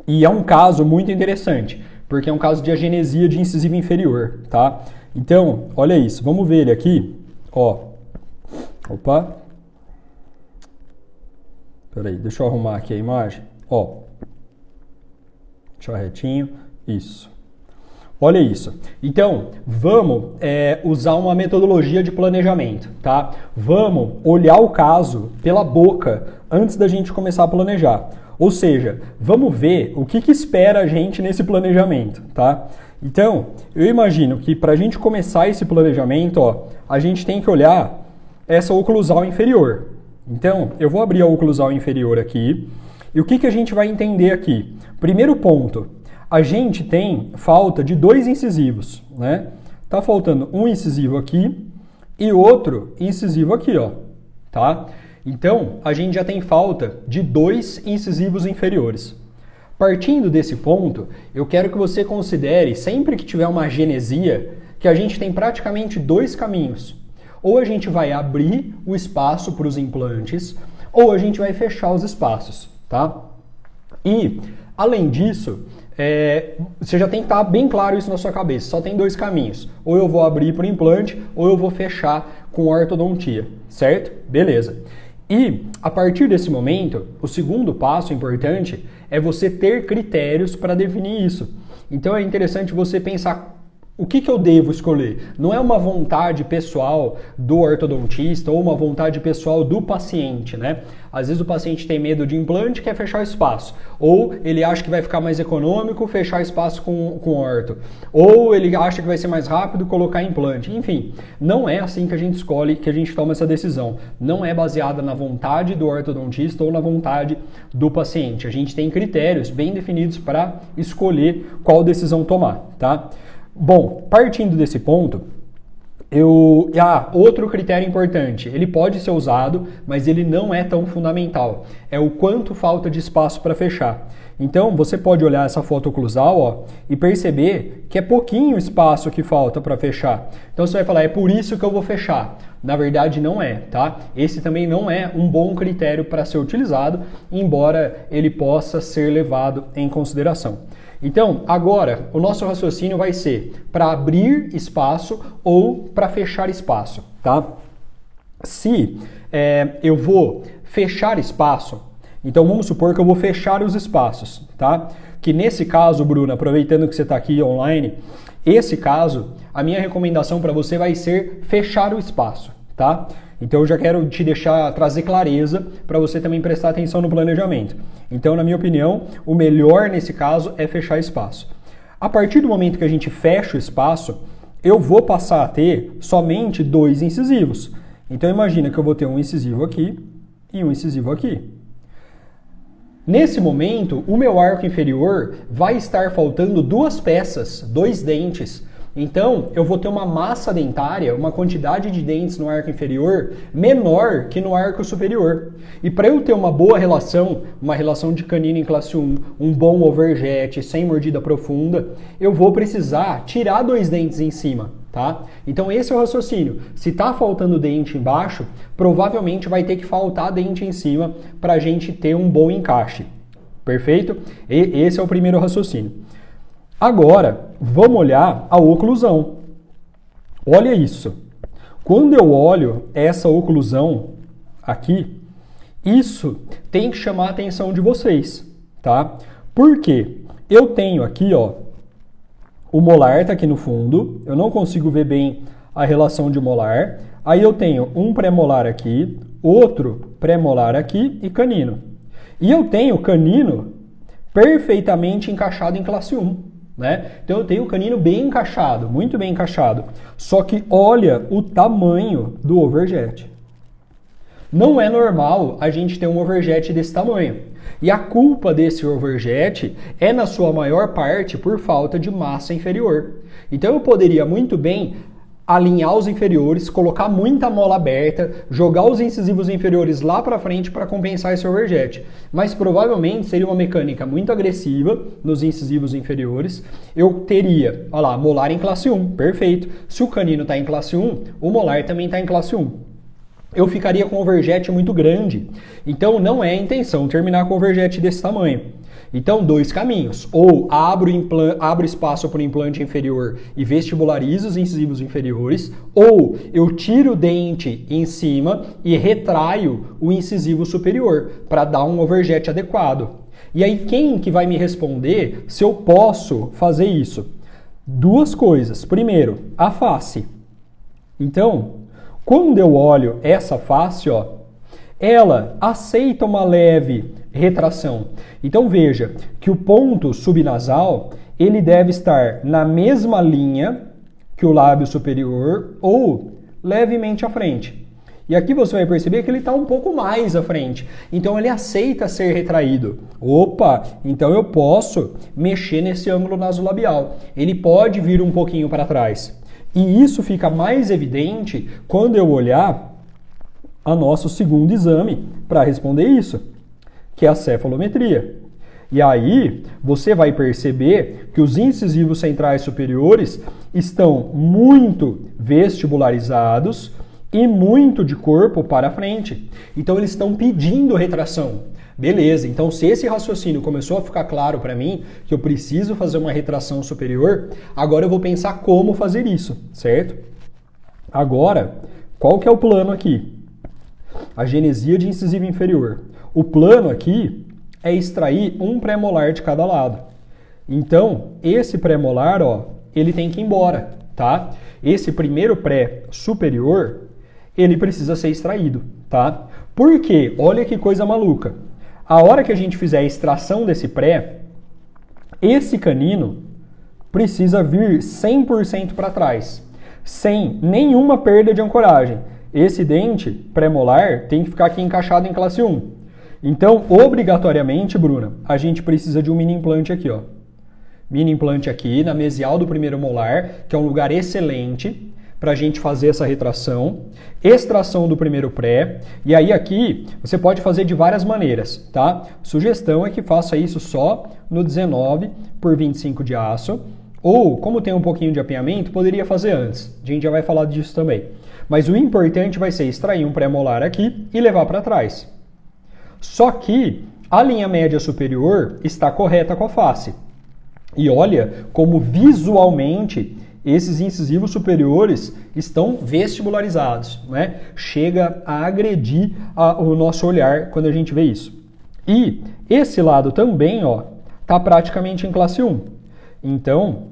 E é um caso muito interessante, porque é um caso de agenesia de incisivo inferior, tá? Então, olha isso, vamos ver ele aqui, ó. Opa. Peraí, deixa eu arrumar aqui a imagem, ó. Deixa eu retinho, isso. Olha isso. Então, vamos usar uma metodologia de planejamento, tá? Vamos olhar o caso pela boca antes da gente começar a planejar. Ou seja, vamos ver o que espera a gente nesse planejamento, tá? Então, eu imagino que para a gente começar esse planejamento, ó, a gente tem que olhar essa oclusal inferior. Então, eu vou abrir a oclusal inferior aqui. E o que a gente vai entender aqui? Primeiro ponto, a gente tem falta de 2 incisivos, né? Tá faltando um incisivo aqui e outro incisivo aqui, ó, tá? Então, a gente já tem falta de 2 incisivos inferiores. Partindo desse ponto, eu quero que você considere, sempre que tiver uma agenesia, que a gente tem praticamente 2 caminhos. Ou a gente vai abrir o espaço para os implantes, ou a gente vai fechar os espaços, tá? E, além disso, você já tem que estar bem claro isso na sua cabeça. Só tem 2 caminhos. Ou eu vou abrir para o implante, ou eu vou fechar com ortodontia, certo? Beleza. E, a partir desse momento, o segundo passo importante é você ter critérios para definir isso. Então, é interessante você pensar o que eu devo escolher. Não é uma vontade pessoal do ortodontista ou uma vontade pessoal do paciente, né? Às vezes o paciente tem medo de implante e quer fechar o espaço. Ou ele acha que vai ficar mais econômico fechar espaço com orto. Ou ele acha que vai ser mais rápido colocar implante. Enfim, não é assim que a gente escolhe, que a gente toma essa decisão. Não é baseada na vontade do ortodontista ou na vontade do paciente. A gente tem critérios bem definidos para escolher qual decisão tomar, tá? Bom, partindo desse ponto, outro critério importante, ele pode ser usado, mas ele não é tão fundamental, é o quanto falta de espaço para fechar. Então, você pode olhar essa foto oclusal, ó, e perceber que é pouquinho espaço que falta para fechar. Então, você vai falar, é por isso que eu vou fechar. Na verdade, não é, tá? Esse também não é um bom critério para ser utilizado, embora ele possa ser levado em consideração. Então, agora, o nosso raciocínio vai ser para abrir espaço ou para fechar espaço, tá? Se eu vou fechar espaço, então vamos supor que eu vou fechar os espaços, tá? Que nesse caso, Bruno, aproveitando que você está aqui online, esse caso, a minha recomendação para você vai ser fechar o espaço, tá? Então eu já quero trazer clareza para você também prestar atenção no planejamento. Então, na minha opinião, o melhor nesse caso é fechar espaço. A partir do momento que a gente fecha o espaço, eu vou passar a ter somente 2 incisivos. Então imagina que eu vou ter um incisivo aqui e um incisivo aqui. Nesse momento, o meu arco inferior vai estar faltando 2 peças, 2 dentes. Então, eu vou ter uma massa dentária, uma quantidade de dentes no arco inferior menor que no arco superior. E para eu ter uma boa relação, uma relação de canino em classe 1, um bom overjet, sem mordida profunda, eu vou precisar tirar 2 dentes em cima, tá? Então, esse é o raciocínio. Se está faltando dente embaixo, provavelmente vai ter que faltar dente em cima para a gente ter um bom encaixe. Perfeito? Esse é o primeiro raciocínio. Agora, vamos olhar a oclusão. Olha isso. Quando eu olho essa oclusão aqui, isso tem que chamar a atenção de vocês, tá? Por quê? Eu tenho aqui, ó, o molar tá aqui no fundo, eu não consigo ver bem a relação de molar. Aí eu tenho um pré-molar aqui, outro pré-molar aqui e canino. E eu tenho canino perfeitamente encaixado em classe 1. Né? Então eu tenho o canino bem encaixado, muito bem encaixado. Só que olha o tamanho do overjet. Não é normal a gente ter um overjet desse tamanho. E a culpa desse overjet é, na sua maior parte, por falta de massa inferior. Então eu poderia muito bem alinhar os inferiores, colocar muita mola aberta, jogar os incisivos inferiores lá para frente para compensar esse overjet. Mas provavelmente seria uma mecânica muito agressiva nos incisivos inferiores. Eu teria, olha lá, molar em classe 1, perfeito. Se o canino está em classe 1, o molar também está em classe 1. Eu ficaria com um overjet muito grande. Então não é a intenção terminar com um overjet desse tamanho. Então, dois caminhos. Ou abro espaço para o implante inferior e vestibularizo os incisivos inferiores, ou eu tiro o dente em cima e retraio o incisivo superior para dar um overjet adequado. E aí, quem que vai me responder se eu posso fazer isso? Duas coisas. Primeiro, a face. Então, quando eu olho essa face, ó, ela aceita uma leve retração. Então veja que o ponto subnasal, ele deve estar na mesma linha que o lábio superior ou levemente à frente. E aqui você vai perceber que ele está um pouco mais à frente. Então ele aceita ser retraído. Opa, então eu posso mexer nesse ângulo nasolabial. Ele pode vir um pouquinho para trás. E isso fica mais evidente quando eu olhar a nosso segundo exame para responder isso, que é a cefalometria. E aí você vai perceber que os incisivos centrais superiores estão muito vestibularizados e muito de corpo para frente. Então eles estão pedindo retração. Beleza, então se esse raciocínio começou a ficar claro para mim, que eu preciso fazer uma retração superior, agora eu vou pensar como fazer isso, certo? Agora, qual que é o plano aqui? A genesia de incisivo inferior. O plano aqui é extrair um pré-molar de cada lado. Então, esse pré-molar, ó, ele tem que ir embora, tá? Esse primeiro pré superior, ele precisa ser extraído, tá? Por quê? Olha que coisa maluca. A hora que a gente fizer a extração desse pré, esse canino precisa vir 100% para trás, sem nenhuma perda de ancoragem. Esse dente pré-molar tem que ficar aqui encaixado em classe 1. Então, obrigatoriamente, Bruna, a gente precisa de um mini implante aqui, ó. Mini implante aqui na mesial do primeiro molar, que é um lugar excelente para a gente fazer essa retração, extração do primeiro pré, e aí aqui você pode fazer de várias maneiras, tá? Sugestão é que faça isso só no 19/25 de aço, ou, como tem um pouquinho de apiamento, poderia fazer antes. A gente já vai falar disso também. Mas o importante vai ser extrair um pré-molar aqui e levar para trás. Só que a linha média superior está correta com a face. E olha como visualmente esses incisivos superiores estão vestibularizados, né? Chega a agredir o nosso olhar quando a gente vê isso. E esse lado também, ó, está praticamente em classe 1. Então,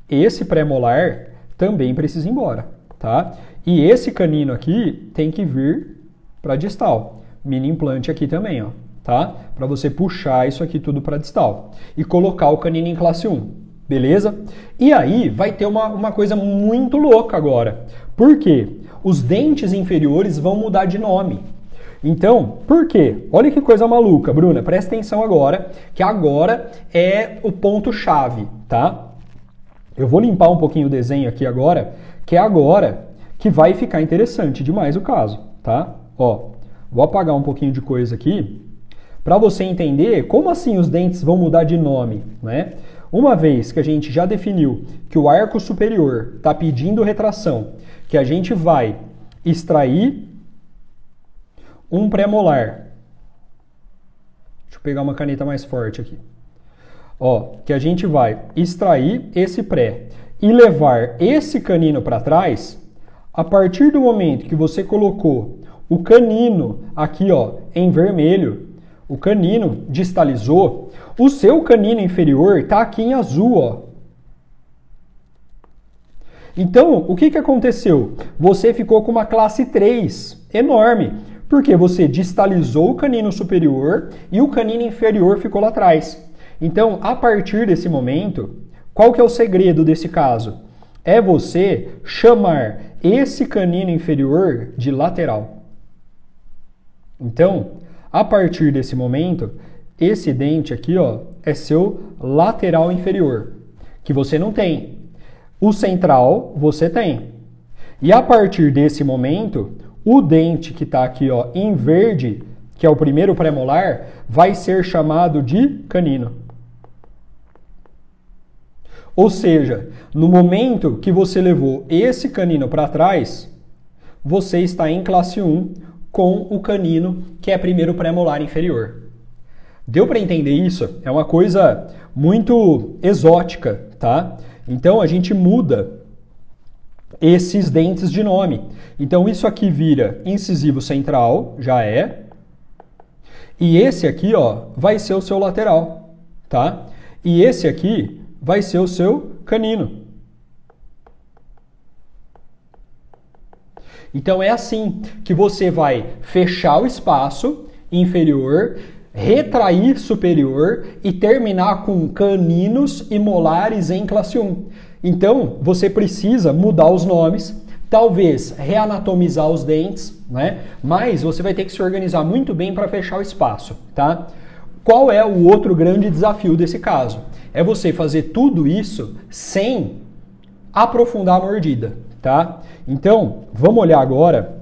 esse pré-molar também precisa ir embora, tá? E esse canino aqui tem que vir para distal. Mini implante aqui também, ó, tá? Para você puxar isso aqui tudo para distal. E colocar o canino em classe 1. Beleza? E aí vai ter uma coisa muito louca agora. Por quê? Os dentes inferiores vão mudar de nome. Então, por quê? Olha que coisa maluca, Bruna. Presta atenção agora, que agora é o ponto-chave, tá? Eu vou limpar um pouquinho o desenho aqui agora, que é agora que vai ficar interessante demais o caso, tá? Ó, vou apagar um pouquinho de coisa aqui, para você entender como assim os dentes vão mudar de nome, né? Uma vez que a gente já definiu que o arco superior está pedindo retração, que a gente vai extrair um pré-molar. Deixa eu pegar uma caneta mais forte aqui. Ó, que a gente vai extrair esse pré e levar esse canino para trás. A partir do momento que você colocou o canino aqui, ó, em vermelho, o canino distalizou, o seu canino inferior está aqui em azul, ó. Então, o que aconteceu? Você ficou com uma classe 3 enorme, porque você distalizou o canino superior e o canino inferior ficou lá atrás. Então, a partir desse momento, qual que é o segredo desse caso? É você chamar esse canino inferior de lateral. Então, a partir desse momento, esse dente aqui, ó, é seu lateral inferior, que você não tem. O central você tem. E a partir desse momento, o dente que está aqui, ó, em verde, que é o primeiro pré-molar, vai ser chamado de canino. Ou seja, no momento que você levou esse canino para trás, você está em classe 1 com o canino que é primeiro pré-molar inferior. Deu para entender isso? É uma coisa muito exótica, tá? Então a gente muda esses dentes de nome. Então isso aqui vira incisivo central, já é. E esse aqui, ó, vai ser o seu lateral, tá? E esse aqui vai ser o seu canino. Então é assim que você vai fechar o espaço inferior, retrair superior e terminar com caninos e molares em classe 1. Então você precisa mudar os nomes, talvez reanatomizar os dentes, né? Mas você vai ter que se organizar muito bem para fechar o espaço, tá? Qual é o outro grande desafio desse caso? É você fazer tudo isso sem aprofundar a mordida, tá? Então, vamos olhar agora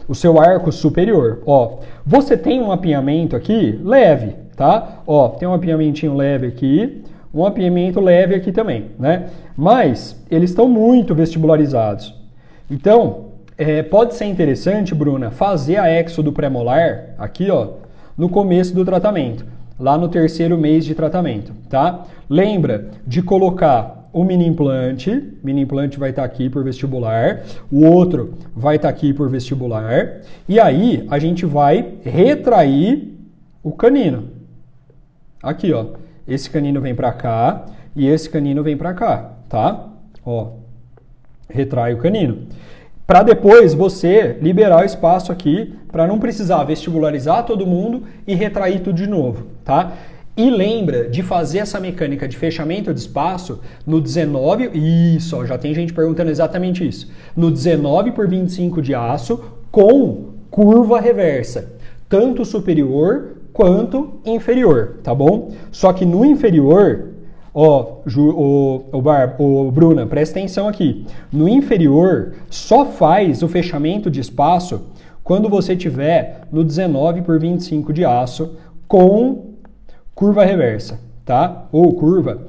o seu arco superior. Ó, você tem um apinhamento aqui leve, tá? Ó, tem um apinhamentinho leve aqui, um apinhamento leve aqui também, né? Mas eles estão muito vestibularizados. Então, pode ser interessante, Bruna, fazer a exo do pré-molar aqui, ó, no começo do tratamento, lá no 3º mês de tratamento, tá? Lembra de colocar o mini implante vai estar aqui por vestibular, o outro vai estar aqui por vestibular, e aí a gente vai retrair o canino. Aqui, ó, esse canino vem para cá e esse canino vem para cá, tá? Ó, retrai o canino. Para depois você liberar o espaço aqui, para não precisar vestibularizar todo mundo e retrair tudo de novo, tá? E lembra de fazer essa mecânica de fechamento de espaço no 19, isso, ó, já tem gente perguntando exatamente isso, no 19/25 de aço com curva reversa, tanto superior quanto inferior, tá bom? Só que no inferior, ó, Bruna, presta atenção aqui, no inferior só faz o fechamento de espaço quando você tiver no 19/25 de aço com curva reversa, tá? Ou curva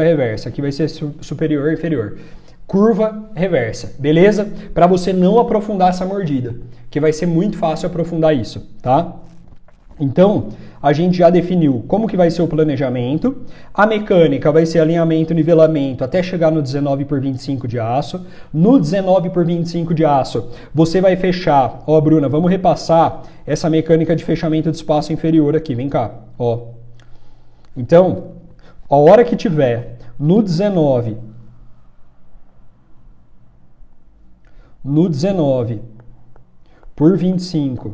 reversa. Aqui vai ser superior e inferior. Curva reversa, beleza? Para você não aprofundar essa mordida, que vai ser muito fácil aprofundar isso, tá? Então, a gente já definiu como que vai ser o planejamento. A mecânica vai ser alinhamento, nivelamento, até chegar no 19/25 de aço. No 19/25 de aço, você vai fechar... Ó, Bruna, vamos repassar essa mecânica de fechamento de espaço inferior aqui. Vem cá, ó. Então, a hora que tiver no 19/25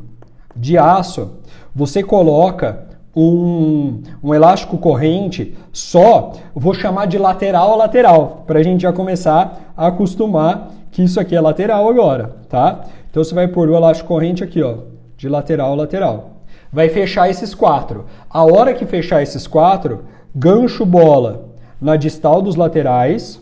de aço, você coloca um elástico corrente só, vou chamar de lateral a lateral, para a gente já começar a acostumar que isso aqui é lateral agora, tá? Então você vai pôr o elástico corrente aqui, ó, de lateral a lateral. Vai fechar esses 4. A hora que fechar esses 4, gancho bola na distal dos laterais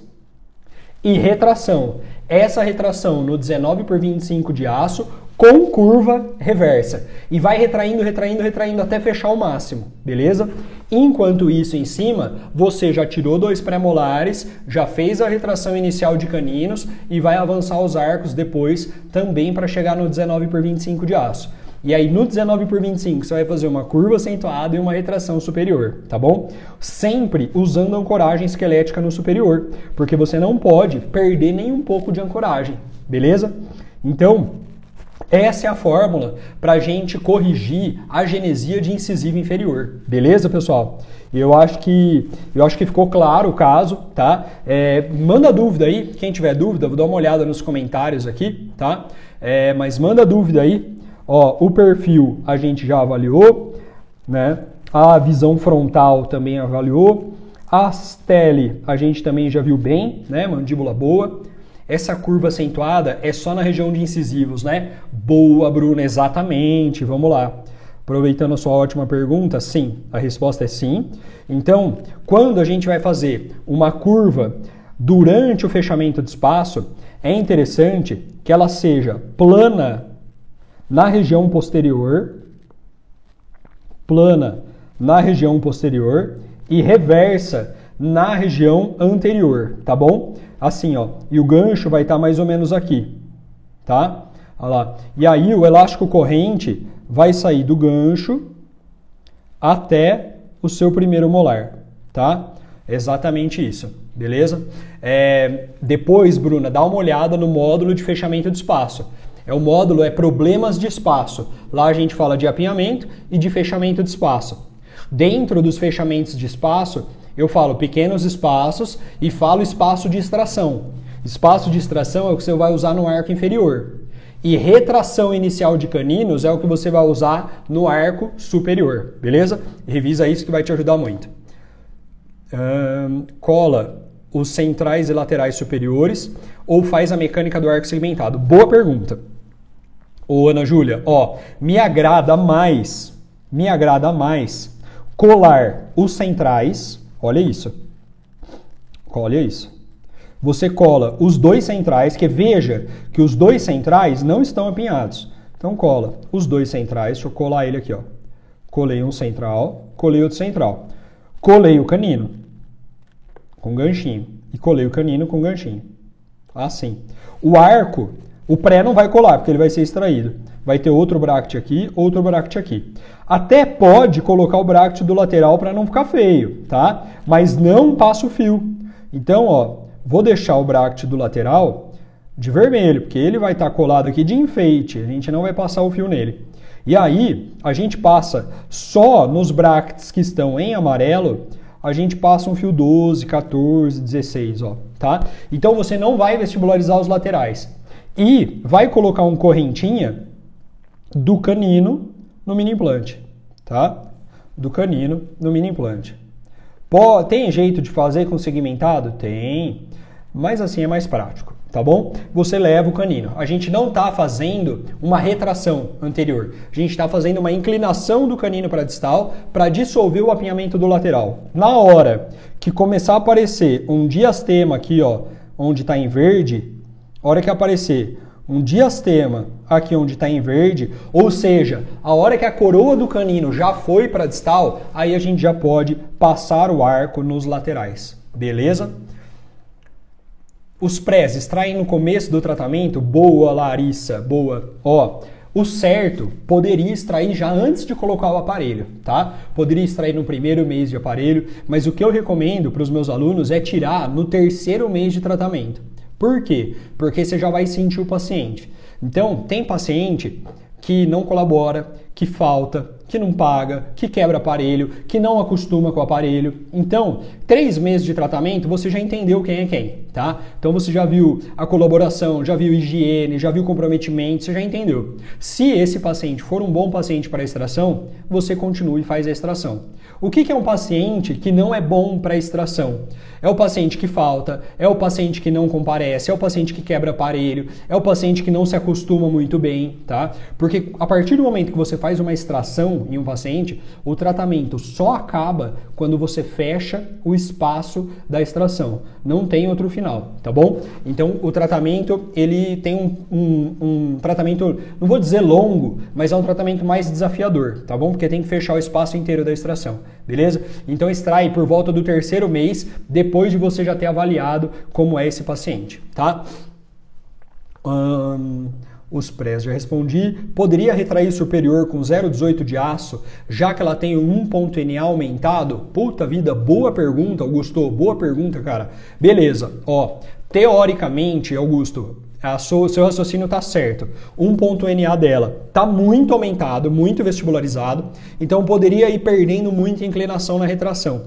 e retração. Essa retração no 19/25 de aço com curva reversa. E vai retraindo, retraindo, retraindo até fechar o máximo, beleza? Enquanto isso, em cima, você já tirou 2 pré-molares, já fez a retração inicial de caninos e vai avançar os arcos depois também para chegar no 19/25 de aço. E aí no 19/25 você vai fazer uma curva acentuada e uma retração superior, tá bom? Sempre usando ancoragem esquelética no superior, porque você não pode perder nem um pouco de ancoragem, beleza? Então, essa é a fórmula para a gente corrigir a genesia de incisivo inferior, beleza, pessoal? Eu acho que ficou claro o caso, tá? Manda dúvida aí, quem tiver dúvida, vou dar uma olhada nos comentários aqui, tá? Mas manda dúvida aí. Ó, o perfil a gente já avaliou, né? A visão frontal também avaliou. As tele a gente também já viu bem, né? Mandíbula boa. Essa curva acentuada é só na região de incisivos, né? Boa, Bruna, exatamente. Vamos lá. Aproveitando a sua ótima pergunta, sim. A resposta é sim. Então, quando a gente vai fazer uma curva durante o fechamento de espaço, é interessante que ela seja plana na região posterior, e reversa na região anterior, tá bom? Assim, ó, e o gancho vai estar mais ou menos aqui, tá? Olha lá. E aí o elástico corrente vai sair do gancho até o seu primeiro molar, tá? Exatamente isso, beleza? Depois, Bruna, dá uma olhada no módulo de fechamento de espaço. O módulo é problemas de espaço. Lá a gente fala de apinhamento e de fechamento de espaço. Dentro dos fechamentos de espaço, eu falo pequenos espaços e falo espaço de extração. Espaço de extração é o que você vai usar no arco inferior. E retração inicial de caninos é o que você vai usar no arco superior, beleza? Revisa isso que vai te ajudar muito. Cola os centrais e laterais superiores ou faz a mecânica do arco segmentado? Boa pergunta. Ô, Ana Júlia, me agrada mais colar os centrais, olha isso. Você cola os dois centrais, que veja que os dois centrais não estão apinhados. Então cola os dois centrais, deixa eu colar ele aqui, ó. Colei um central, colei outro central. Colei o canino com ganchinho e colei o canino com ganchinho. Assim. O arco, o pré não vai colar, porque ele vai ser extraído. Vai ter outro bracket aqui, outro bracket aqui. Até pode colocar o bracket do lateral para não ficar feio, tá? Mas não passa o fio. Então, vou deixar o bracket do lateral de vermelho, porque ele vai estar colado aqui de enfeite. A gente não vai passar o fio nele. E aí, a gente passa só nos brackets que estão em amarelo, a gente passa um fio 12, 14, 16, tá? Então, você não vai vestibularizar os laterais. E vai colocar um correntinha do canino no mini implante, tá? Do canino no mini implante. Tem jeito de fazer com segmentado? Tem, mas assim é mais prático, tá bom? Você leva o canino. A gente não está fazendo uma retração anterior. A gente está fazendo uma inclinação do canino para distal para dissolver o apinhamento do lateral. Na hora que começar a aparecer um diastema aqui, onde está em verde, a hora que aparecer um diastema aqui onde está em verde, ou seja, a hora que a coroa do canino já foi para distal, aí a gente já pode passar o arco nos laterais, beleza? Os prés extraem no começo do tratamento? Boa, Larissa, boa. O certo poderia extrair já antes de colocar o aparelho, tá? Poderia extrair no primeiro mês de aparelho, mas o que eu recomendo para os meus alunos é tirar no terceiro mês de tratamento. Por quê? Porque você já vai sentir o paciente. Então, tem paciente que não colabora, que falta, que não paga, que quebra aparelho, que não acostuma com o aparelho. Então, 3 meses de tratamento, você já entendeu quem é quem, tá? Então, você já viu a colaboração, já viu higiene, já viu comprometimento, você já entendeu. Se esse paciente for um bom paciente para a extração, você continua e faz a extração. O que é um paciente que não é bom para a extração? É o paciente que falta, é o paciente que não comparece, é o paciente que quebra aparelho, é o paciente que não se acostuma muito bem, tá? Porque a partir do momento que você faz uma extração em um paciente, o tratamento só acaba quando você fecha o espaço da extração. Não tem outro final, tá bom? Então, o tratamento, ele tem um tratamento, não vou dizer longo, mas é um tratamento mais desafiador, tá bom? Porque tem que fechar o espaço inteiro da extração, beleza? Então, extrai por volta do 3º mês, depois de você já ter avaliado como é esse paciente, tá? Os prés já respondi. Poderia retrair superior com 0,18 de aço, já que ela tem um 1.NA aumentado? Puta vida, boa pergunta, Augusto. Boa pergunta, cara. Beleza, teoricamente, Augusto, seu raciocínio tá certo. 1.NA dela tá muito aumentado, muito vestibularizado, então poderia ir perdendo muita inclinação na retração.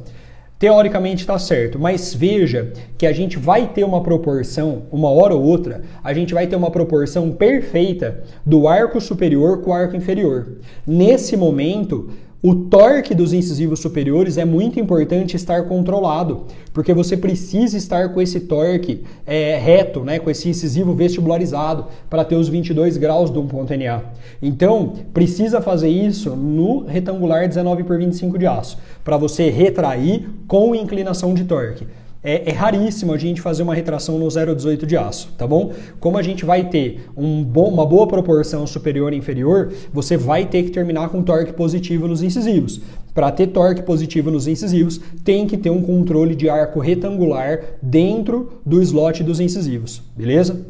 Teoricamente está certo, mas veja que a gente vai ter uma proporção, uma hora ou outra, a gente vai ter uma proporção perfeita do arco superior com o arco inferior. Nesse momento, o torque dos incisivos superiores é muito importante estar controlado, porque você precisa estar com esse torque reto, né, com esse incisivo vestibularizado, para ter os 22 graus do 1.NA. Então, precisa fazer isso no retangular 19/25 de aço, para você retrair com inclinação de torque. É raríssimo a gente fazer uma retração no 0,18 de aço, tá bom? Como a gente vai ter uma boa proporção superior e inferior, você vai ter que terminar com torque positivo nos incisivos. Para ter torque positivo nos incisivos, tem que ter um controle de arco retangular dentro do slot dos incisivos, beleza?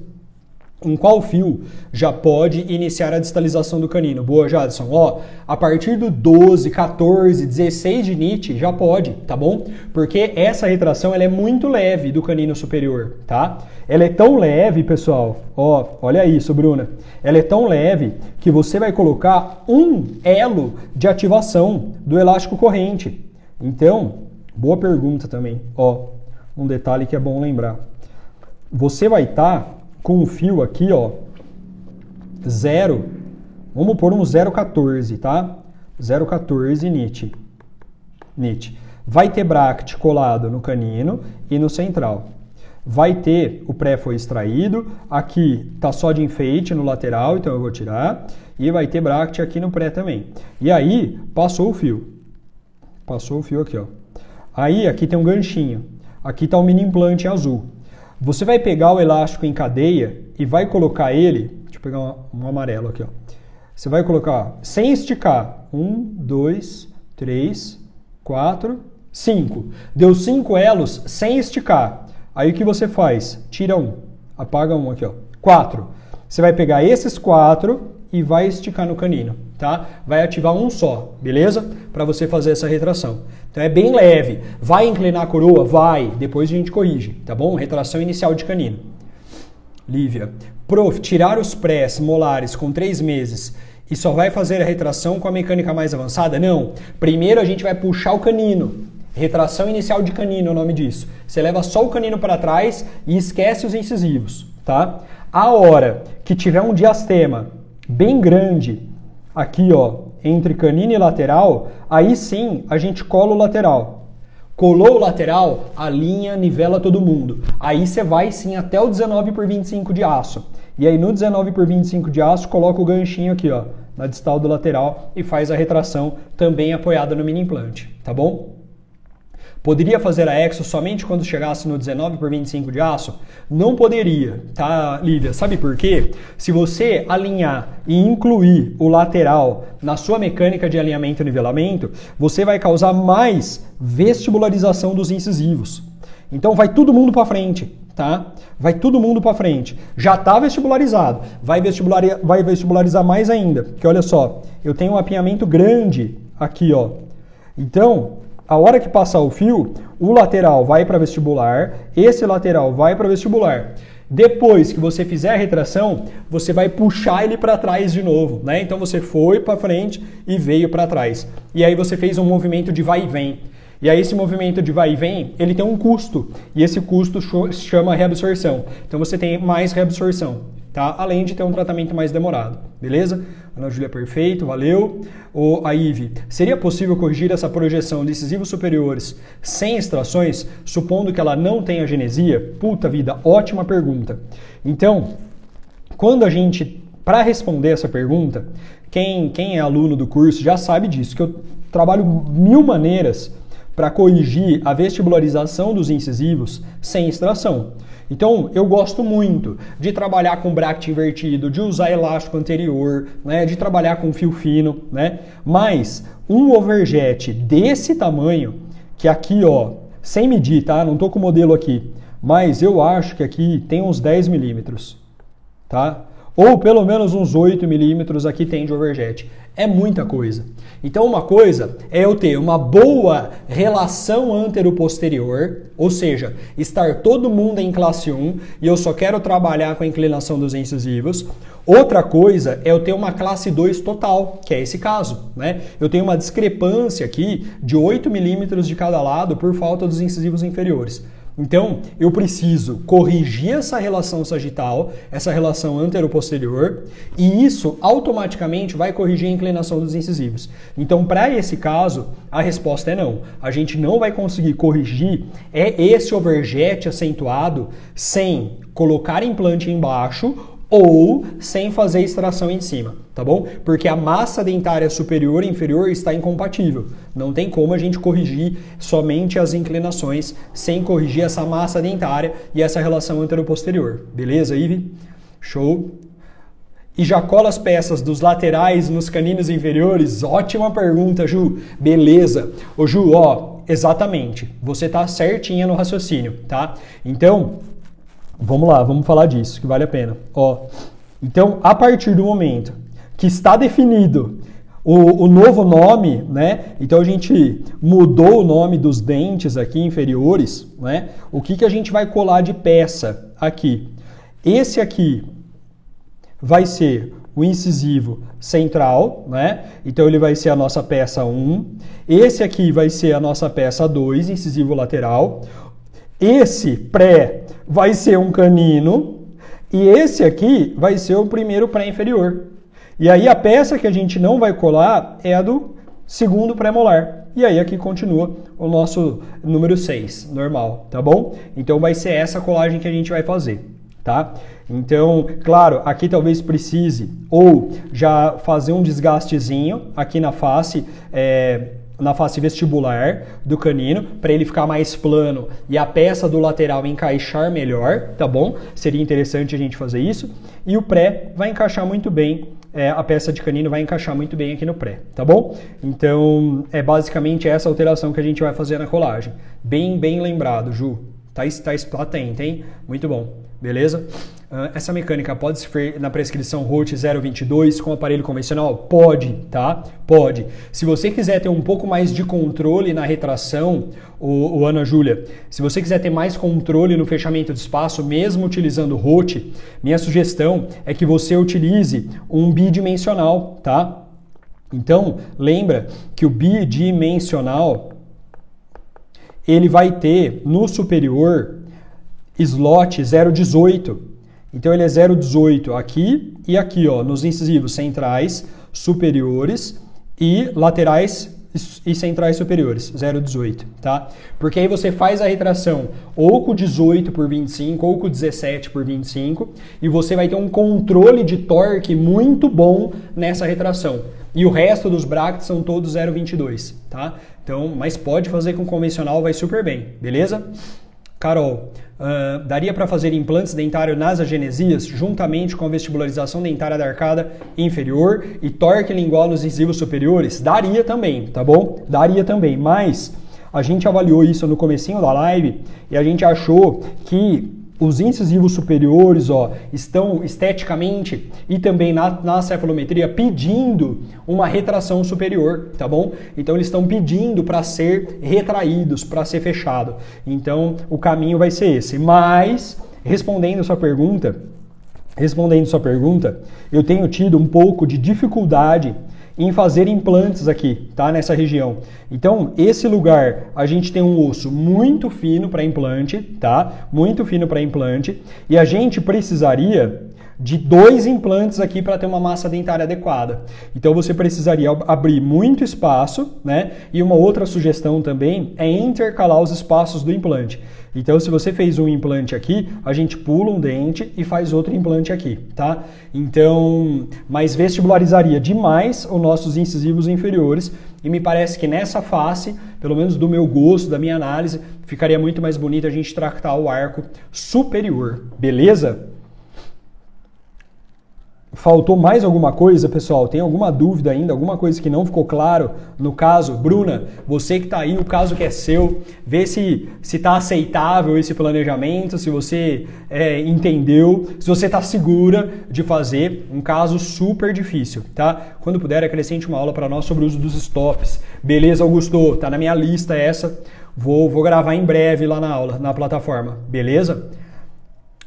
em qual fio já pode iniciar a distalização do canino? Boa, Jadson. Ó, a partir do 12, 14, 16 de NIT já pode, tá bom? Porque essa retração ela é muito leve do canino superior, tá? Ela é tão leve, pessoal, ó, olha isso, Bruna. Ela é tão leve que você vai colocar um elo de ativação do elástico corrente. Então, boa pergunta também. Ó, um detalhe que é bom lembrar. Você vai estar com o fio aqui, ó, 0, vamos pôr um 0,14, tá? 0,14 NIT. Vai ter bracket colado no canino e no central. Vai ter, o pré foi extraído, aqui tá só de enfeite no lateral, então eu vou tirar. E vai ter bracket aqui no pré também. E aí, passou o fio. Passou o fio aqui, ó. Aí, aqui tem um ganchinho. Aqui tá o mini implante azul. Você vai pegar o elástico em cadeia e vai colocar ele, deixa eu pegar um amarelo aqui, ó. Você vai colocar, sem esticar, 1, 2, 3, 4, 5. Deu 5 elos sem esticar. Aí o que você faz? Tira um, apaga um aqui, ó. 4. Você vai pegar esses 4 e vai esticar no canino, tá? Vai ativar um só, beleza? Para você fazer essa retração. Então é bem leve. Vai inclinar a coroa? Vai. Depois a gente corrige, tá bom? Retração inicial de canino. Lívia. Prof, tirar os prés molares com 3 meses e só vai fazer a retração com a mecânica mais avançada? Não. Primeiro a gente vai puxar o canino. Retração inicial de canino é o nome disso. Você leva só o canino para trás e esquece os incisivos, tá? A hora que tiver um diastema bem grande aqui, ó, entre canino e lateral, aí sim a gente cola o lateral. Colou o lateral, a linha nivela todo mundo. Aí você vai sim até o 19/25 de aço. E aí no 19/25 de aço, coloca o ganchinho aqui, ó, na distal do lateral e faz a retração também apoiada no mini implante, tá bom? Poderia fazer a exo somente quando chegasse no 19/25 de aço? Não poderia, tá, Lívia? Sabe por quê? Se você alinhar e incluir o lateral na sua mecânica de alinhamento e nivelamento, você vai causar mais vestibularização dos incisivos. Então vai todo mundo para frente, tá? Vai todo mundo para frente. Já está vestibularizado, vai vestibularizar mais ainda. Porque olha só, eu tenho um apinhamento grande aqui, ó. Então, a hora que passar o fio, o lateral vai para vestibular, esse lateral vai para vestibular. Depois que você fizer a retração, você vai puxar ele para trás de novo, né? Então você foi para frente e veio para trás. E aí você fez um movimento de vai e vem. E aí esse movimento de vai e vem, ele tem um custo. E esse custo chama reabsorção. Então você tem mais reabsorção, tá? Além de ter um tratamento mais demorado, beleza? Ana Júlia, perfeito, valeu. A Ive, seria possível corrigir essa projeção de incisivos superiores sem extrações, supondo que ela não tenha genesia? Puta vida, ótima pergunta. Então, quando a gente, para responder essa pergunta, quem é aluno do curso já sabe disso, que eu trabalho 1000 maneiras para corrigir a vestibularização dos incisivos sem extração. Então, eu gosto muito de trabalhar com bracket invertido, de usar elástico anterior, né, de trabalhar com fio fino, né? Mas um overjet desse tamanho, que aqui, ó, sem medir, tá? Não tô com o modelo aqui, mas eu acho que aqui tem uns 10 milímetros, tá? Ou pelo menos uns 8 milímetros aqui tem de overjet. É muita coisa. Então uma coisa é eu ter uma boa relação antero-posterior, ou seja, estar todo mundo em classe 1 e eu só quero trabalhar com a inclinação dos incisivos. Outra coisa é eu ter uma classe 2 total, que é esse caso, né? Eu tenho uma discrepância aqui de 8 milímetros de cada lado por falta dos incisivos inferiores. Então, eu preciso corrigir essa relação sagital, essa relação antero-posterior, e isso automaticamente vai corrigir a inclinação dos incisivos. Então, para esse caso, a resposta é não. A gente não vai conseguir corrigir esse overjet acentuado sem colocar implante embaixo ou sem fazer extração em cima, tá bom? Porque a massa dentária superior e inferior está incompatível. Não tem como a gente corrigir somente as inclinações sem corrigir essa massa dentária e essa relação antero-posterior. Beleza, Ive? Show! E já cola as peças dos laterais nos caninos inferiores? Ótima pergunta, Ju. Beleza. Ô, Ju, ó, exatamente. Você tá certinha no raciocínio, tá? Então, Vamos lá, vamos falar disso, que vale a pena. Ó, então, a partir do momento que está definido o novo nome, né? Então a gente mudou o nome dos dentes aqui inferiores, né? O que a gente vai colar de peça aqui? Esse aqui vai ser o incisivo central, né? Então ele vai ser a nossa peça 1. Esse aqui vai ser a nossa peça 2, incisivo lateral. Esse pré vai ser um canino e esse aqui vai ser o primeiro pré inferior. E aí a peça que a gente não vai colar é a do segundo pré-molar. E aí aqui continua o nosso número 6, normal, tá bom? Então vai ser essa colagem que a gente vai fazer, tá? Então, claro, aqui talvez precise ou já fazer um desgastezinho aqui na face vestibular do canino, para ele ficar mais plano e a peça do lateral encaixar melhor, tá bom? Seria interessante a gente fazer isso. E o pré vai encaixar muito bem, a peça de canino vai encaixar muito bem aqui no pré, tá bom? Então, é basicamente essa alteração que a gente vai fazer na colagem. Bem lembrado, Ju. Tá atento, hein? Muito bom. Beleza? Essa mecânica pode se fer na prescrição ROT 022 com aparelho convencional? Pode, tá? Pode. Se você quiser ter um pouco mais de controle na retração, Ana Júlia, se você quiser ter mais controle no fechamento de espaço, mesmo utilizando ROT, minha sugestão é que você utilize um bidimensional, tá? Então, lembra que o bidimensional, ele vai ter no superior slot 0,18. Então ele é 0,18 aqui e aqui, ó, nos incisivos centrais superiores e laterais e centrais superiores, 0,18, tá? Porque aí você faz a retração ou com 18 por 25 ou com 17 por 25 e você vai ter um controle de torque muito bom nessa retração. E o resto dos brackets são todos 0,22, tá? Então, mas pode fazer com convencional, vai super bem, beleza? Carol, daria para fazer implantes dentários nas agenesias juntamente com a vestibularização dentária da arcada inferior e torque lingual nos incisivos superiores? Daria também, tá bom? Daria também, mas a gente avaliou isso no comecinho da live e a gente achou que os incisivos superiores, ó, estão esteticamente e também na cephalometria pedindo uma retração superior, tá bom? Então eles estão pedindo para ser retraídos, para ser fechado. Então o caminho vai ser esse. Mas, respondendo sua pergunta, eu tenho tido um pouco de dificuldade em fazer implantes aqui, tá? Nessa região. Então, esse lugar, a gente tem um osso muito fino para implante, tá? Muito fino para implante. E a gente precisaria de 2 implantes aqui para ter uma massa dentária adequada. Então, você precisaria abrir muito espaço, né? E uma outra sugestão também é intercalar os espaços do implante. Então, se você fez um implante aqui, a gente pula um dente e faz outro implante aqui, tá? Então, mas vestibularizaria demais os nossos incisivos inferiores e me parece que nessa face, pelo menos do meu gosto, da minha análise, ficaria muito mais bonito a gente tratar o arco superior, beleza? Faltou mais alguma coisa, pessoal? Tem alguma dúvida ainda? Alguma coisa que não ficou claro? No caso, Bruna, você que está aí, o caso que é seu, vê se está aceitável esse planejamento, se você entendeu, se você está segura de fazer um caso super difícil, tá? Quando puder, acrescente uma aula para nós sobre o uso dos stops. Beleza, Augusto? Tá na minha lista essa. Vou gravar em breve lá na aula, na plataforma. Beleza?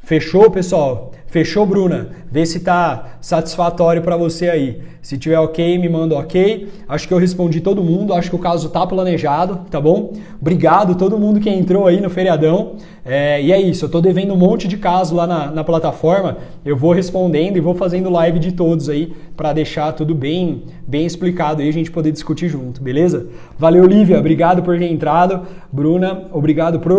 Fechou, pessoal? Fechou, Bruna? Vê se tá satisfatório para você aí. Se tiver ok, me manda ok. Acho que eu respondi todo mundo, acho que o caso tá planejado, tá bom? Obrigado a todo mundo que entrou aí no feriadão. E é isso, eu tô devendo um monte de caso lá na plataforma. Eu vou respondendo e vou fazendo live de todos aí para deixar tudo bem explicado aí, a gente poder discutir junto, beleza? Valeu, Lívia, obrigado por ter entrado. Bruna,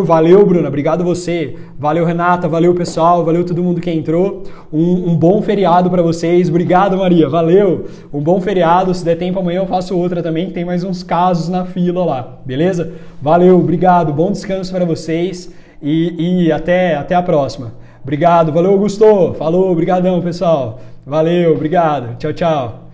valeu, Bruna, obrigado você. Valeu, Renata, valeu, pessoal, valeu todo mundo que entrou. Um bom feriado para vocês. Obrigado, Maria, valeu. Um bom feriado, se der tempo amanhã eu faço outra também, que tem mais uns casos na fila lá, beleza? Valeu, obrigado, bom descanso para vocês e até a próxima. Obrigado, valeu, Augusto. Falou, brigadão, pessoal. Valeu, obrigado. Tchau, tchau.